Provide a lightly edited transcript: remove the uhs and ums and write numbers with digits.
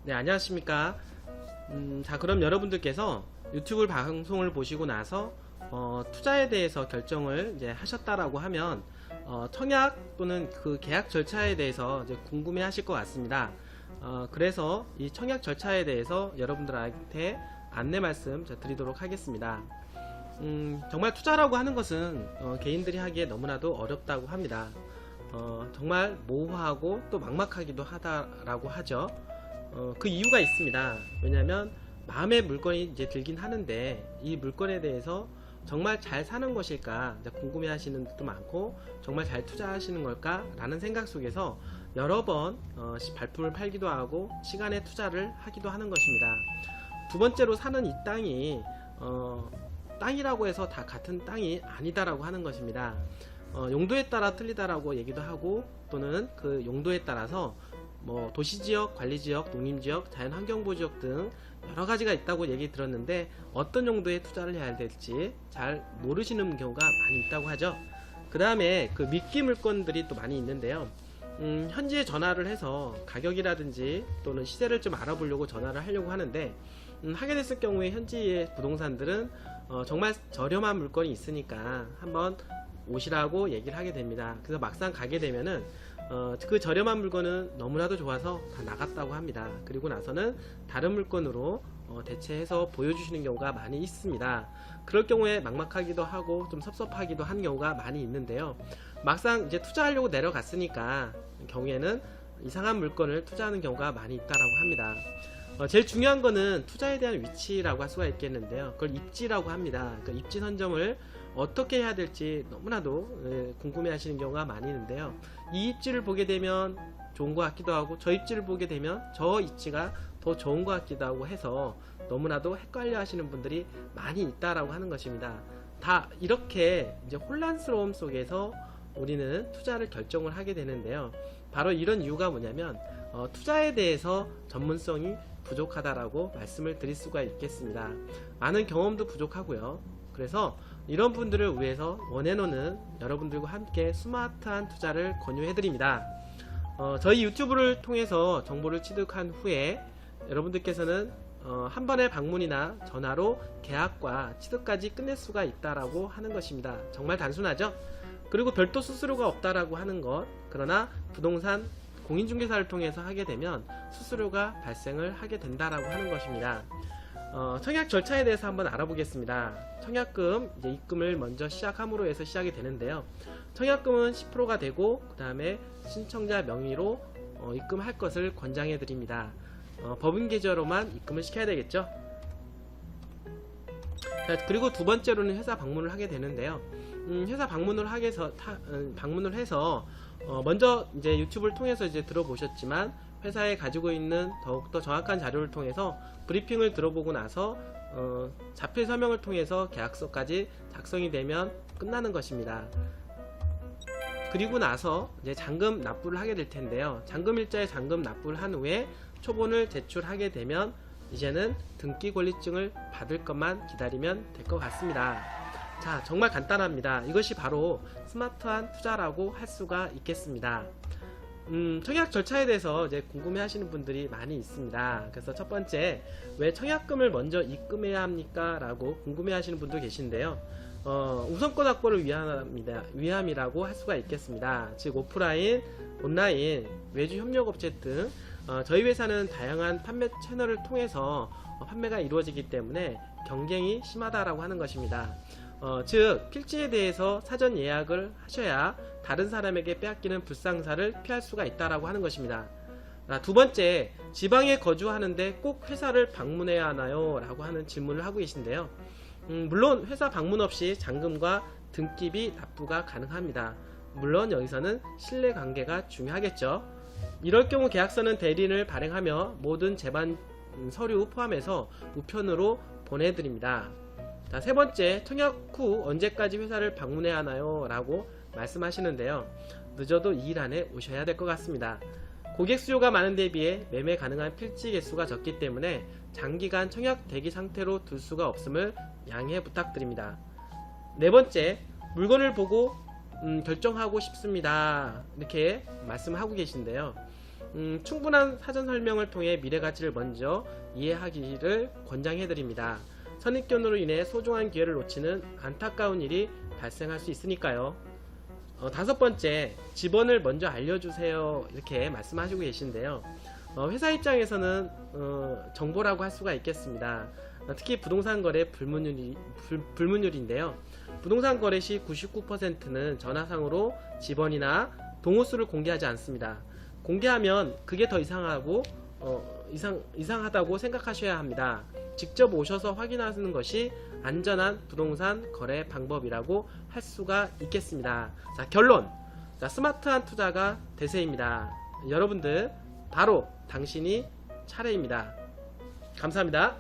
네, 안녕하십니까. 자, 그럼 여러분들께서 유튜브 방송을 보시고 나서 투자에 대해서 결정을 이제 하셨다라고 하면 청약 또는 그 계약 절차에 대해서 이제 궁금해 하실 것 같습니다. 그래서 이 청약 절차에 대해서 여러분들한테 안내 말씀 드리도록 하겠습니다. 정말 투자라고 하는 것은 개인들이 하기에 너무나도 어렵다고 합니다. 정말 모호하고 또 막막하기도 하다라고 하죠. 그 이유가 있습니다. 왜냐하면 마음의 물건이 이제 들긴 하는데 이 물건에 대해서 정말 잘 사는 것일까 궁금해 하시는 분도 많고, 정말 잘 투자하시는 걸까 라는 생각 속에서 여러 번 발품을 팔기도 하고 시간의 투자를 하기도 하는 것입니다. 두 번째로, 사는 이 땅이 땅이라고 해서 다 같은 땅이 아니다라고 하는 것입니다. 용도에 따라 틀리다라고 얘기도 하고, 또는 그 용도에 따라서 뭐 도시지역, 관리지역, 농림지역, 자연환경보호지역 등 여러가지가 있다고 얘기 들었는데, 어떤 용도에 투자를 해야 될지 잘 모르시는 경우가 많이 있다고 하죠. 그 다음에 그 미끼 물건들이 또 많이 있는데요. 현지에 전화를 해서 가격이라든지 또는 시세를 좀 알아보려고 전화를 하려고 하는데, 하게 됐을 경우에 현지의 부동산들은 정말 저렴한 물건이 있으니까 한번 오시라고 얘기를 하게 됩니다. 그래서 막상 가게 되면은 그 저렴한 물건은 너무나도 좋아서 다 나갔다고 합니다. 그리고 나서는 다른 물건으로 대체해서 보여주시는 경우가 많이 있습니다. 그럴 경우에 막막하기도 하고 좀 섭섭하기도 한 경우가 많이 있는데요. 막상 이제 투자하려고 내려갔으니까 경우에는 이상한 물건을 투자하는 경우가 많이 있다라고 합니다. 제일 중요한 거는 투자에 대한 위치라고 할 수가 있겠는데요. 그걸 입지라고 합니다. 그러니까 입지 선점을 어떻게 해야 될지 너무나도 궁금해 하시는 경우가 많이 있는데요. 이 입지를 보게 되면 좋은 것 같기도 하고, 저 입지를 보게 되면 저 입지가 더 좋은 것 같기도 하고 해서 너무나도 헷갈려 하시는 분들이 많이 있다라고 하는 것입니다. 다 이렇게 이제 혼란스러움 속에서 우리는 투자를 결정을 하게 되는데요. 바로 이런 이유가 뭐냐면 투자에 대해서 전문성이 부족하다라고 말씀을 드릴 수가 있겠습니다. 많은 경험도 부족하고요. 그래서 이런 분들을 위해서 원앤원은 여러분들과 함께 스마트한 투자를 권유해드립니다. 저희 유튜브를 통해서 정보를 취득한 후에 여러분들께서는 한 번의 방문이나 전화로 계약과 취득까지 끝낼 수가 있다라고 하는 것입니다. 정말 단순하죠? 그리고 별도 수수료가 없다라고 하는 것, 그러나 부동산 공인중개사를 통해서 하게 되면 수수료가 발생을 하게 된다라고 하는 것입니다. 청약 절차에 대해서 한번 알아보겠습니다. 청약금 이제 입금을 먼저 시작함으로 해서 시작이 되는데요. 청약금은 10%가 되고, 그 다음에 신청자 명의로 입금할 것을 권장해 드립니다. 법인 계좌로만 입금을 시켜야 되겠죠. 자, 그리고 두 번째로는 회사 방문을 하게 되는데요. 회사 방문을 해서 먼저 이제 유튜브를 통해서 이제 들어보셨지만, 회사에 가지고 있는 더욱더 정확한 자료를 통해서 브리핑을 들어보고 나서 자필 서명을 통해서 계약서까지 작성이 되면 끝나는 것입니다. 그리고 나서 이제 잔금 납부를 하게 될 텐데요. 잔금일자에 잔금 납부를 한 후에 초본을 제출하게 되면 이제는 등기 권리증을 받을 것만 기다리면 될 것 같습니다. 자, 정말 간단합니다. 이것이 바로 스마트한 투자라고 할 수가 있겠습니다. 청약 절차에 대해서 이제 궁금해 하시는 분들이 많이 있습니다. 그래서 첫 번째, 왜 청약금을 먼저 입금해야 합니까? 라고 궁금해 하시는 분도 계신데요. 우선권 확보를 위함이라고 할 수가 있겠습니다. 즉, 오프라인, 온라인, 외주 협력업체 등 저희 회사는 다양한 판매 채널을 통해서 판매가 이루어지기 때문에 경쟁이 심하다라고 하는 것입니다. 즉, 필지에 대해서 사전 예약을 하셔야 다른 사람에게 빼앗기는 불상사를 피할 수가 있다라고 하는 것입니다. 두 번째, 지방에 거주하는데 꼭 회사를 방문해야 하나요? 라고 하는 질문을 하고 계신데요. 물론 회사 방문 없이 잔금과 등기비 납부가 가능합니다. 물론 여기서는 신뢰관계가 중요하겠죠. 이럴 경우 계약서는 대리인을 발행하며 모든 제반 서류 포함해서 우편으로 보내드립니다. 자, 세 번째, 청약 후 언제까지 회사를 방문해야 하나요? 라고 말씀하시는데요. 늦어도 2일 안에 오셔야 될 것 같습니다. 고객 수요가 많은 데 비해 매매 가능한 필지 개수가 적기 때문에 장기간 청약 대기 상태로 둘 수가 없음을 양해 부탁드립니다. 네 번째, 물건을 보고 결정하고 싶습니다. 이렇게 말씀하고 계신데요. 충분한 사전 설명을 통해 미래 가치를 먼저 이해하기를 권장해드립니다. 선입견으로 인해 소중한 기회를 놓치는 안타까운 일이 발생할 수 있으니까요. 다섯 번째, 집원을 먼저 알려주세요. 이렇게 말씀하시고 계신데요. 회사 입장에서는 정보라고 할 수가 있겠습니다. 특히 부동산 거래 불문율인데요. 부동산 거래 시 99%는 전화상으로 집원이나 동호수를 공개하지 않습니다. 공개하면 그게 더 이상하다고 생각하셔야 합니다. 직접 오셔서 확인하는 것이 안전한 부동산 거래 방법이라고 할 수가 있겠습니다. 자, 결론. 자, 스마트한 투자가 대세입니다. 여러분들 바로 당신이 차례입니다. 감사합니다.